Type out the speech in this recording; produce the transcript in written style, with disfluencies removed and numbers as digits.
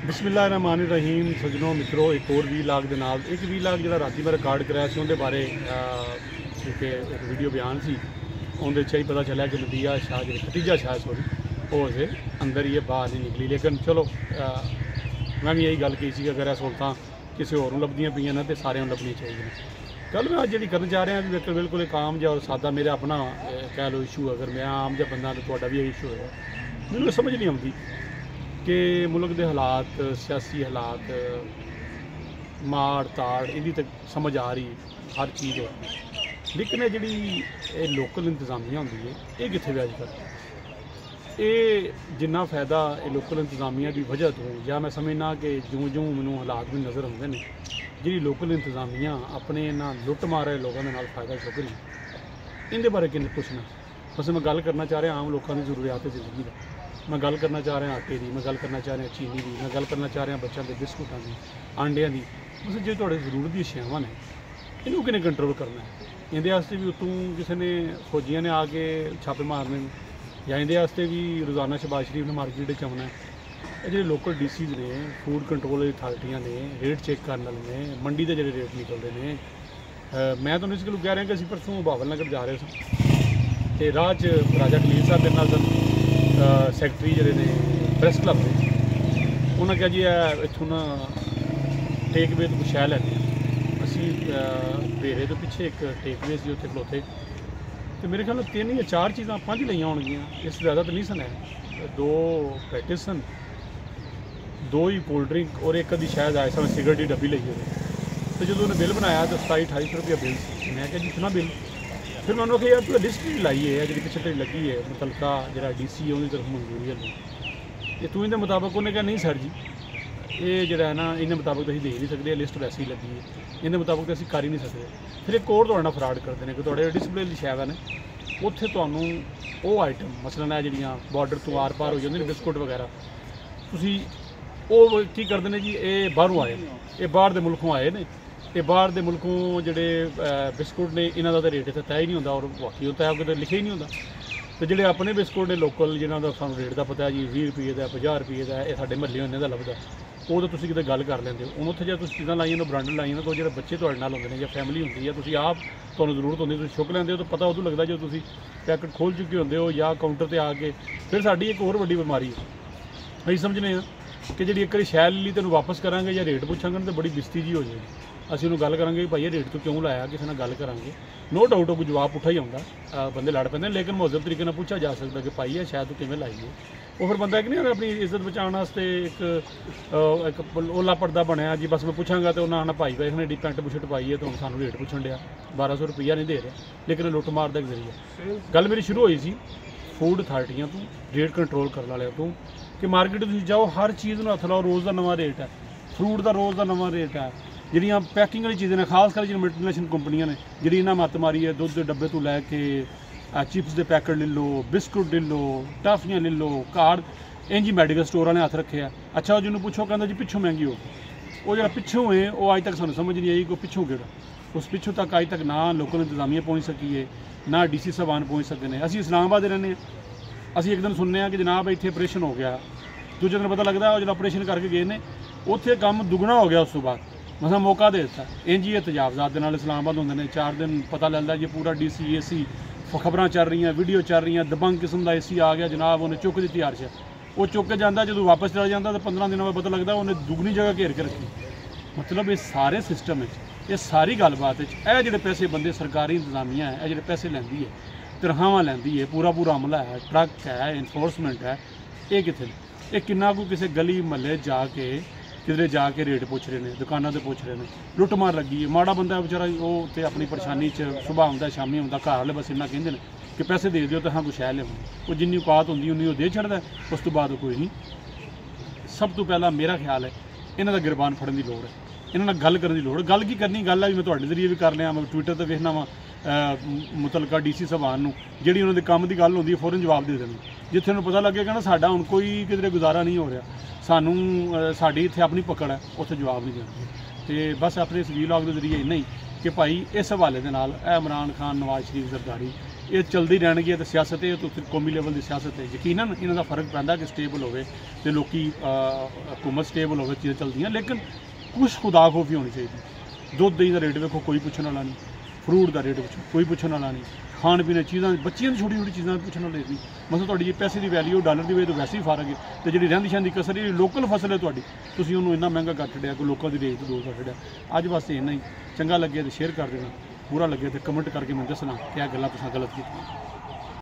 बिस्मिल्लाहिर्रहमानिर्रहीम सजनों मित्रों एक और वीलाग के नाल एक वीलाग जो राती मैं रिकॉर्ड कराया से उनके बारे एक वीडियो बयान सी उनके ही पता चला कि नदिया शाह जी खतीजा शाह सॉरी वो अजे अंदर ही बाहर नहीं निकली। लेकिन चलो मैं भी यही गल की सी कि अगर सहूलत किसी होर लभदियाँ पईयां ना तो सारे लभनी चाहिए। गल मैं अज जी करना चाह रहा कि बिल्कुल एक आम जहा और सादा मेरा अपना कह लो इशू अगर मैं आम जहा बंदा तो तुहाडा भी इशू होगा। मैनूं समझ नहीं आती कि मुल्क के हालात सियासी हालात माड़ ताड़ इहदी तक समझ आ रही हर चीज़ हो, लेकिन जी लोकल इंतजामिया होंदी है ये कित्थे भी अजकल ये जिन्ना फायदा लोकल इंतजामिया की वजह तो या मैं समझना कि जूँ जूँ मैनूं हालात में नज़र आते हैं जी लोकल इंतजामिया अपने इन्होंने लुट मारे लोगों के नाल फायदा चुक रही इनके बारे किन्ने पुछना। बस मैं गल करना चाह रहा आम लोगों की जरूरियात जिंदगी का, मैं गल करना चाह रहा आटे की, मैं गल करना चाह रहा चीनी की, मैं गल करना चाह रहा बच्चों के बिस्कुटों की आंडिया की। बस जो थोड़े जरूरत की अशियावां ने इनू किने कंट्रोल करना है। इहदे वास्ते भी उतों किसी ने फौजियों ने आके छापे मारने या इहदे वास्ते भी रोज़ाना शहबाज शरीफ ने मार्केट आना है। जो लोकल DCs ने फूड कंट्रोल अथार्टियां ने रेट चेक करने वाले ने मंडी के जो रेट निकलते हैं। मैं तो इस गल कह रहा कि असीं परसों बहावल नगर जा रहे थे तो राह च राजा खलील साहब के नाल सैकटरी जोड़े ने प्रैस क्लब के उन्होंने कहा जी इतों ना टेकवे तो कुछ शह लैने असी भेरे तो पिछे एक टेकवे से उत्थे खलोते तो मेरे ख्याल 3 या 4 चीज़ा 5 लईयां होणगियां, इस ज़्यादा तो नहीं सन है। 2 पैटिस सन, 2 ही कोल्ड ड्रिंक और एक अद्धी शायद आए सन सिगरेट की डब्बी लई होवे। तो जो उन्हें बिल बनाया तो 27-28 रुपया बिल सी। मैं क्या जितना बिल फिर मैं उन्होंने यार तू लिस्ट भी लाई है जी पिछले तेरी लगी है मुतलका जो DC है उनकी तरफ मंजूरी है तू इनके मुताबिक उन्हें कहा नहीं सर जी ये जो है ना इन्हें मुताबिक तो अं दे नहीं सकते, लिस्ट वैसे ही लगी है इन्हें मुताबिक तो असं कर ही नहीं सकते। फिर एक और थोड़ा फ्रॉड करते हैं कि थोड़े डिस्प्ले लिखाया ने उत्थे तुहानूं वो आइटम मसलन है जिहड़ियां बॉर्डर तो आर पार हो जाती बिस्कुट वगैरह तुसीं वो की करते हैं जी ये बाहरों आए ये बाहर के मुल्कों आए ने ये बाहर के मुल्कों जोड़े बिस्कुट ने इन्हों का तो रेट इतना तय ही नहीं होता और बाकी वो तय होकर लिखे ही नहीं होता। तो जोड़े अपने बिस्कुट ने लोकल जिन्हों का सूँ रेट का पता है जी 20 रुपये का 50 रुपये का ये साढ़े महल्ले इन्हें का लभदा वो तो तुसीं किते गल कर लेंदे हो। उत्थे जो तुसीं चीज़ां लाइयां ब्रांड लाइयां तो जो बच्चे तुहाडे नाल होंदे ने या फैमिली होंदी है तुसीं आप तुहानूं जरूरत होंदी तुसीं चुक लैंदे हो तो पता उदों लगदा जो तुसीं पैकेट खोल चुके होंदे हो या काउंटर पर आके। फिर साडी एक होर वड्डी बीमारी है असीं समझने कि जी एक बार शैल ली तेन वापस करांगे या रेट पुछांगे तो बड़ी बिस्ती जी हो जाएगी। ਅਸੀਂ ਉਹਨੂੰ ਗੱਲ ਕਰਾਂਗੇ ਭਾਈ ਇਹ ਰੇਟ ਤੋਂ ਕਿਉਂ ਲਾਇਆ ਕਿਸੇ ਨਾਲ ਗੱਲ ਕਰਾਂਗੇ नो डाउट कोई जवाब पुठा ही आउंदा बंदे लड़ पैंदे लेकिन मुहज़ब तरीके नाल पूछा जा सकता कि भाई है शायद तू किवें लाई है। वो फिर बंदा एक नहीं अपनी इज्जत बचाने वास्ते एक ओला पर्दा बनया जी बस मैं पूछांगा तो उन्होंने भाई भाई ने पैंट बुशट पाई है तो सानू रेट पुछण दिया 1200 रुपया नहीं दे रहा लेकिन लुट मार का जरिए। गल मेरी शुरू हुई सी फूड अथार्टियां तो रेट कंट्रोल करने वाले तो कि मार्केट तुसीं जाओ हर चीज़ नूं हत्थ लाओ रोज़ का नवा रेट है, फ्रूट का रोज़ का नवा रेट है। जिहड़ियां पैकिंग वाली चीज़ें ने खास कर जो मल्टीनेशनल कंपनियां ने जिहड़ी इन्हां मत्त मारी है दुध के डब्बे तो लैके चिप्स के पैकेट ले लो बिस्कुट ले लो टाफियां ले लो घर इंज ही मैडिकल स्टोर वाले हथ रखे। अच्छा जिन्होंने पुछो कहता जी पिछों महंगी हो वो जो पिछों है वो अज तक सूँ समझ नहीं आई कि पिछों केड़ा उस पिछों तक अज तक ना लोकल इंतजामिया पहुँच सकी है ना DC साहबान पहुँच सकते हैं। असीं इस्लामाबाद रहने असीं एक दिन सुनने कि जनाब इत्थे ऑपरेशन हो गया, दूजे दिन पता लगता जो ऑपरेशन करके गए ने उत्थे काम दुगना हो गया। उस तो बाद मसा मौका दे दिता इंज ही तजावजात के नाल इस्लामाबाद होंदे ने 4 दिन पता लगता जी पूरा DC AC खबरां चल रही वीडियो चल रही दबंग किस्म का AC आ गया जनाब उन्हें चुक दी अर्श वो चुक के जाता जो वापस चला जाता तो 15 दिनों में पता लगता उन्हें दुगनी जगह घेर के रखी। मतलब ये सारे सिस्टम ये सारी गलबात है जो पैसे बंदे सरकारी इंतजामिया है जो पैसे लैंदी है तनख्वाहां लैंदी है पूरा पूरा अमला है ट्रक है इन्फोर्समेंट है ये कितने ये किन्ना कोई किसी गली महल्ले जाके किधरे जाके रेट पुछ रहे हैं दुकानों पर पुछ रहे हैं लुट मार लगी है। माड़ा बंदा बेचारा वो तो अपनी परेशानी सुबह आउंदा शामी आउंदा घर वाले बस इन्ना कहते हैं कि पैसे दे दिओ तो हाँ कुछ है लिया वो जिन्नी औकात होंगी उन्नी वो दे छड़दा उस तो बाद कोई नहीं। सब तो पहला मेरा ख्याल है इन्हों का गिरबान फड़न की लौड़ है, इन्होंने गल करने की लौड़। गल की करनी गल है मैं तुहाडे जरिए भी कर लिया मैं ट्विटर पर वेखना वा मुतलका DC साहबान जी उन्होंने काम की गल होंगी फौरन जवाब दे देना जिथे उन्हें पता लगेगा ना साडा हुण कोई किधरे गुजारा नहीं हो रहा सानू साड़ी इत्थे अपनी पकड़ है उत्थे जवाब नहीं देंगे। तो बस अपने इस वीलॉग के जरिए इन्ना ही कि भाई इस हवाले के नाल इमरान खान नवाज शरीफ जरदारी ये चलती रहनगी। तो सियासत है तो कौमी लेवल की सियासत है, यकीनन इन्हों का फर्क पैंदा कि स्टेबल होवे ते लोकी हुकूमत स्टेबल होवे, चीज़ां चलदियां। लेकिन कुछ खुदा खौफी होनी चाहिए। दुध दही का रेट वेखो, कोई पुछने वाला नहीं। फ्रूट का रेट कोई पुछने वाला नहीं। खाण पीने चीज़ां, बच्चियां छोटी छोटी चीज़ां पुछने वाले नहीं। मतलब तुहाडी जी पैसे की वैल्यू डॉलर की वजह तो वैसे ही फर्क है। तो जी रहिंदी शहिंदी कसर जी लोकल फसल है तुहाडी, तुसीं उहनूं इन्ना महंगा कर छड्डिया, कोई लोकां दी रेट दूर कर छड्डिया। अज वास्ते इन्ना ही। चंगा लगे तो शेयर कर देना, बुरा लगे तो कमेंट करके मैं दसना क्या गल्लां तुसां गलत कीतियां।